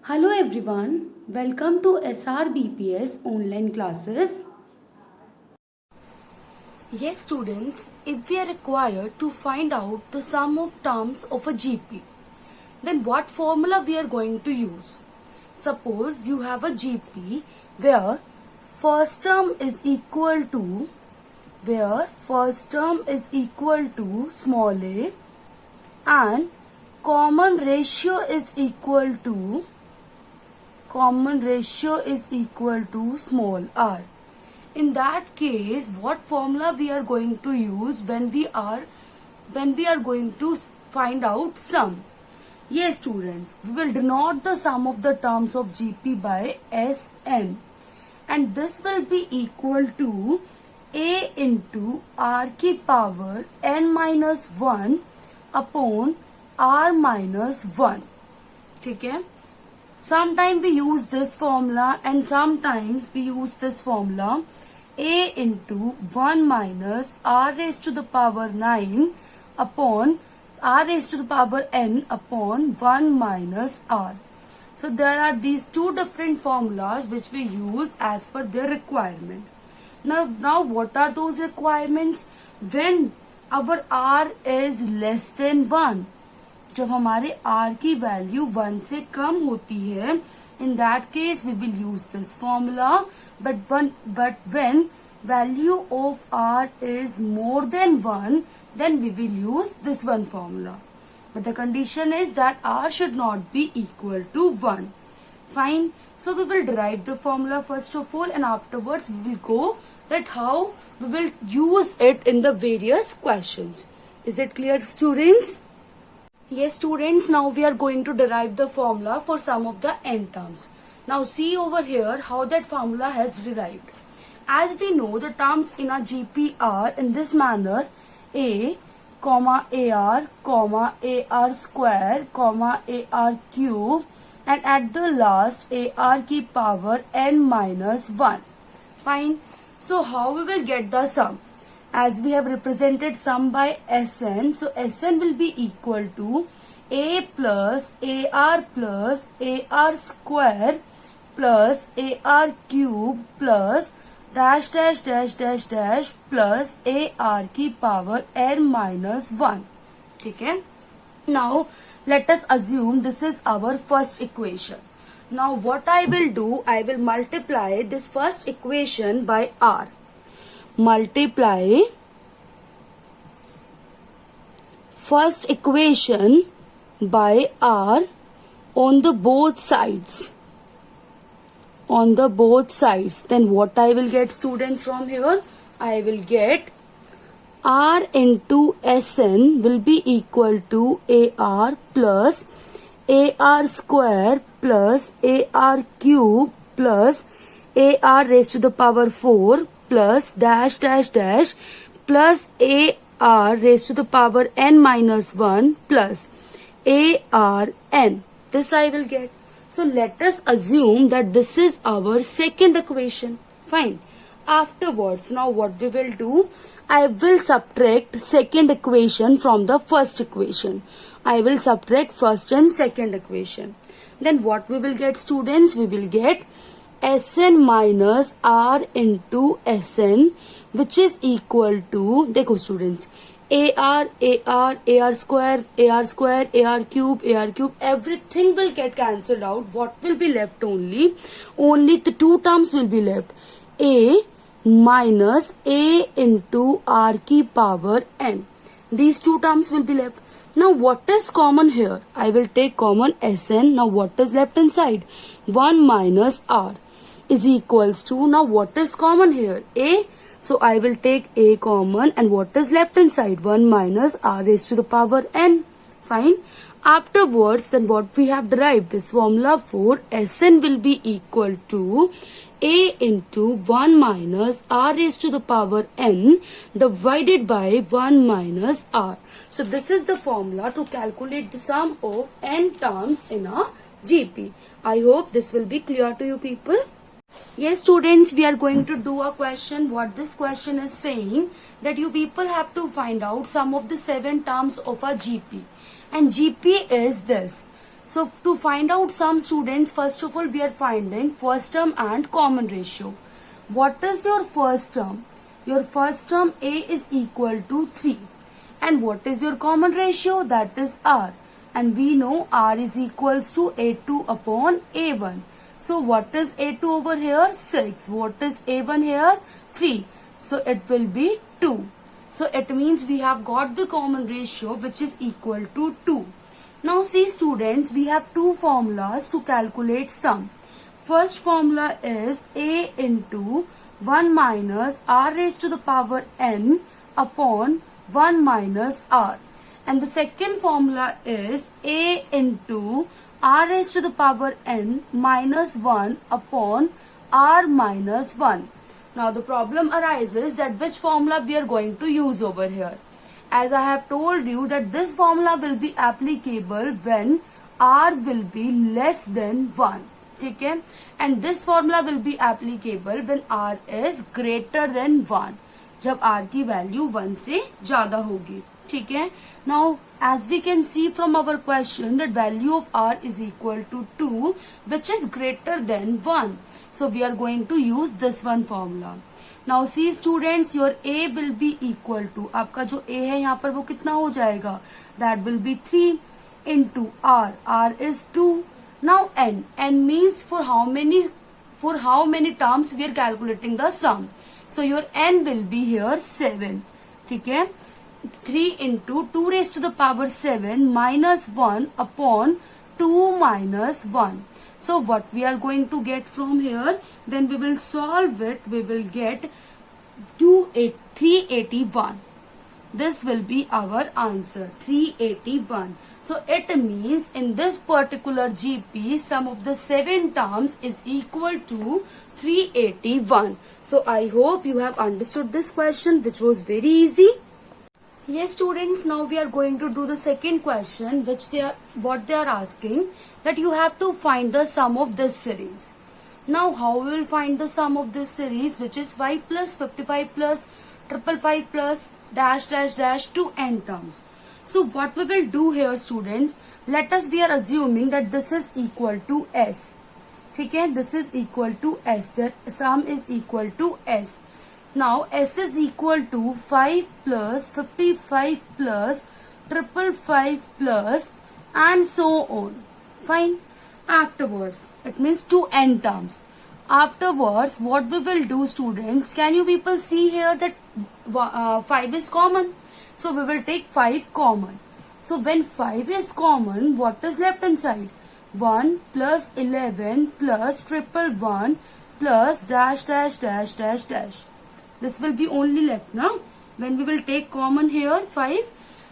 Hello everyone, welcome to SRBPS online classes. Yes students, if we are required to find out the sum of terms of a GP, then what formula we are going to use? Suppose you have a GP where first term is equal to small a and common ratio is equal to small r. In that case, what formula we are going to use when we are going to find out sum? Yes students, we will denote the sum of the terms of GP by Sn, and this will be equal to a into r की power n minus 1 upon r minus 1. ठीक है? Sometimes we use this formula and sometimes we use this formula a into 1 minus r raised to the power 9 upon r raised to the power n upon 1 minus r. So there are these two different formulas which we use as per their requirement. Now what are those requirements? When our r is less than 1, जब हमारे r की value 1 से कम होती है, in that case we will use this formula, but when value of r is more than 1, then we will use this one formula, but the condition is that r should not be equal to 1. Fine. So we will derive the formula first of all, and afterwards we will go that how we will use it in the various questions. Is it clear students? Yes students, now we are going to derive the formula for some of the n terms. Now see over here how that formula has derived. As we know, the terms in our GP are in this manner: a, comma ar, comma ar square, comma ar cube, and at the last ar की power n minus 1. Fine. So how we will get the sum? As we have represented sum by Sn, so Sn will be equal to a plus ar square plus ar cube plus dash dash dash dash dash plus ar की power n minus 1. ठीक है? Now let us assume this is our first equation. Now what I will do, I will multiply this first equation by r. Multiply first equation by r on the both sides. Then what I will get students from here? I will get r into Sn will be equal to ar plus ar square plus ar cube plus ar raised to the power 4 plus dash dash dash plus ar raised to the power n minus 1 plus arn. This I will get. So let us assume that this is our second equation. Fine. Afterwards, now what we will do? I will subtract second equation from the first equation. I will subtract first and second equation. Then what we will get students? We will get Sn minus r into Sn, which is equal to, देखो students, ar square, ar cube, everything will get cancelled out. What will be left only? Only the two terms will be left. A minus a into r की power n. These two terms will be left. Now what is common here? I will take common Sn. Now what is left inside? 1 minus r is equals to, now what is common here? A. So I will take a common, and what is left inside? 1 minus r raised to the power n. Fine. Afterwards, then what we have derived? This formula for Sn will be equal to a into 1 minus r raised to the power n divided by 1 minus r. So this is the formula to calculate the sum of n terms in a GP. I hope this will be clear to you people. Yes students, we are going to do a question. What this question is saying, that you people have to find out sum of the 7 terms of a GP, and GP is this. So to find out sum, students, first of all we are finding first term and common ratio. What is your first term? Your first term a is equal to 3. And what is your common ratio? That is r. And we know r is equals to a2 upon a1. So what is a2 over here? 6. What is a1 here? 3. So it will be 2. So it means we have got the common ratio which is equal to 2. Now see students, we have two formulas to calculate sum. First formula is a into 1 minus r raised to the power n upon 1 minus r. And the second formula is a into r raised to the power n minus 1 upon r minus 1. Now the problem arises that which formula we are going to use over here. As I have told you that this formula will be applicable when r will be less than 1. ठीक है? And this formula will be applicable when r is greater than 1. जब r की value 1 से ज्यादा होगी. ठीक है? Now as we can see from our question that value of r is equal to 2 which is greater than 1. So we are going to use this one formula. Now see students, your a will be equal to, आपका जो a है यहाँ पर वो कितना हो जाएगा? That will be 3 into r. r is 2. Now n means for how many terms we are calculating the sum. So your n will be here 7. ठीक है? 3 into 2 raised to the power 7 minus 1 upon 2 minus 1. So what we are going to get from here, when we will solve it, we will get 381. This will be our answer, 381. So it means in this particular GP, sum of the 7 terms is equal to 381. So I hope you have understood this question, which was very easy. Yes students, now we are going to do the second question, which what they are asking, that you have to find the sum of this series. Now how we will find the sum of this series, which is 5 plus 55 plus 555 plus dash dash dash to n terms. So what we will do here students, we are assuming that this is equal to s. ठीक है? This is equal to s, the sum is equal to s. Now s is equal to 5 plus 55 plus 555 plus and so on. Fine. Afterwards, it means to n terms. Afterwards, what we will do students, can you people see here that 5 is common? So we will take 5 common. So when 5 is common, what is left inside? 1 plus 11 plus 111 plus dash dash dash dash dash. This will be only left now when we will take common here 5.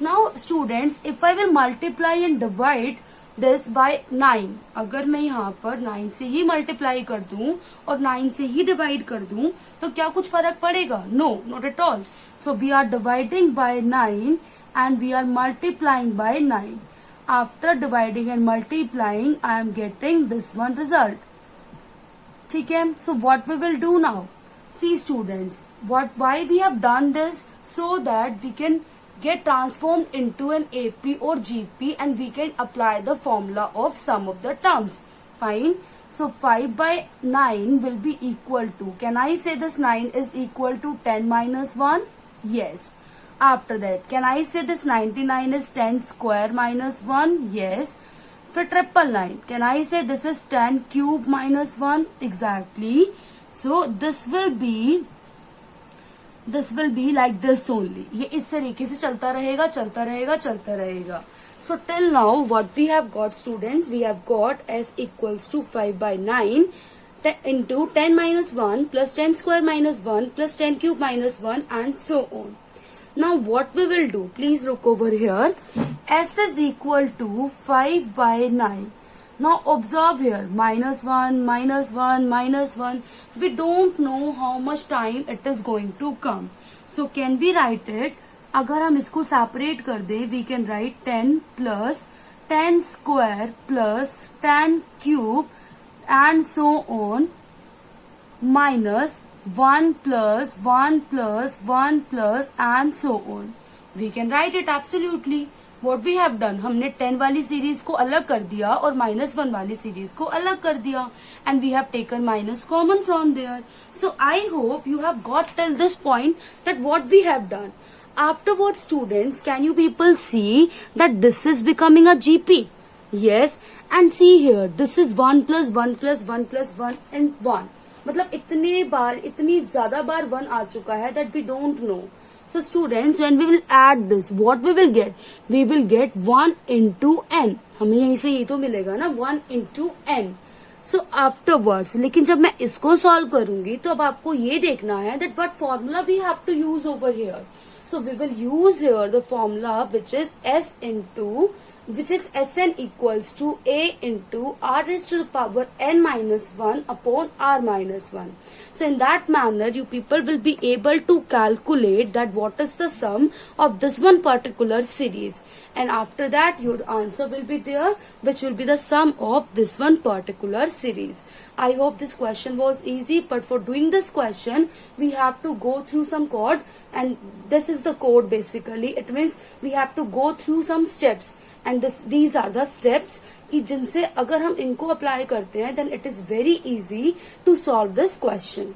Now students, if I will multiply and divide this by 9, अगर मैं यहाँ पर 9 से ही multiply कर दूं और 9 से ही divide कर दूं तो क्या कुछ फर्क पड़ेगा? No, not at all. So we are dividing by 9 and we are multiplying by 9. After dividing and multiplying, I am getting this one result. ठीक है? So what we will do now? See students, why we have done this, so that we can get transformed into an AP or GP and we can apply the formula of sum of the terms. Fine. So 5 by 9 will be equal to, can I say this 9 is equal to 10 minus 1? Yes. After that, can I say this 99 is 10 square minus 1? Yes. For 999, can I say this is 10 cube minus 1? Exactly. So this will be like this only. ये इस तरीके से चलता रहेगा, चलता रहेगा, चलता रहेगा. So till now what we have got students, we have got s equals to 5 by 9 into 10 minus 1 plus 10 square minus 1 plus 10 cube minus 1 and so on. Now what we will do, please look over here. S is equal to 5 by 9. Now observe here, minus 1, minus 1, minus 1. We don't know how much time it is going to come. So can we write it? अगर हम इसको separate कर दे, we can write 10 plus 10 square plus 10 cube and so on minus 1 plus 1 plus 1 plus and so on. We can write it absolutely. What we have done, हमने 10 वाली series को अलग कर दिया और -1 वाली सीरीज को अलग कर दिया, and we have taken minus common from there. So I hope you have got till this point that what we have done. Afterwards, students, can you people see that this is becoming a GP? Yes, and see here, this is 1 plus 1 plus 1 plus 1 and 1. मतलब इतने बार, इतनी ज्यादा बार 1 आ चुका है that we don't know. So students, when we will add this, what we will get? We will get 1 into n. हमें यहीं से ये तो मिलेगा ना, 1 into n. सो आफ्टरवर्ड्स, लेकिन जब मैं इसको सॉल्व करूंगी तो अब आपको ये देखना है that what formula we have to use over here. So we will use here the formula which is Sn equals to a into r raised to the power n minus 1 upon r minus 1. So in that manner, you people will be able to calculate that what is the sum of this one particular series, and after that your answer will be there, which will be the sum of this one particular series. I hope this question was easy, but for doing this question we have to go through some code, and this is the code basically. It means we have to go through some steps, and these are the steps कि जिनसे अगर हम इनको apply करते हैं then it is very easy to solve this question.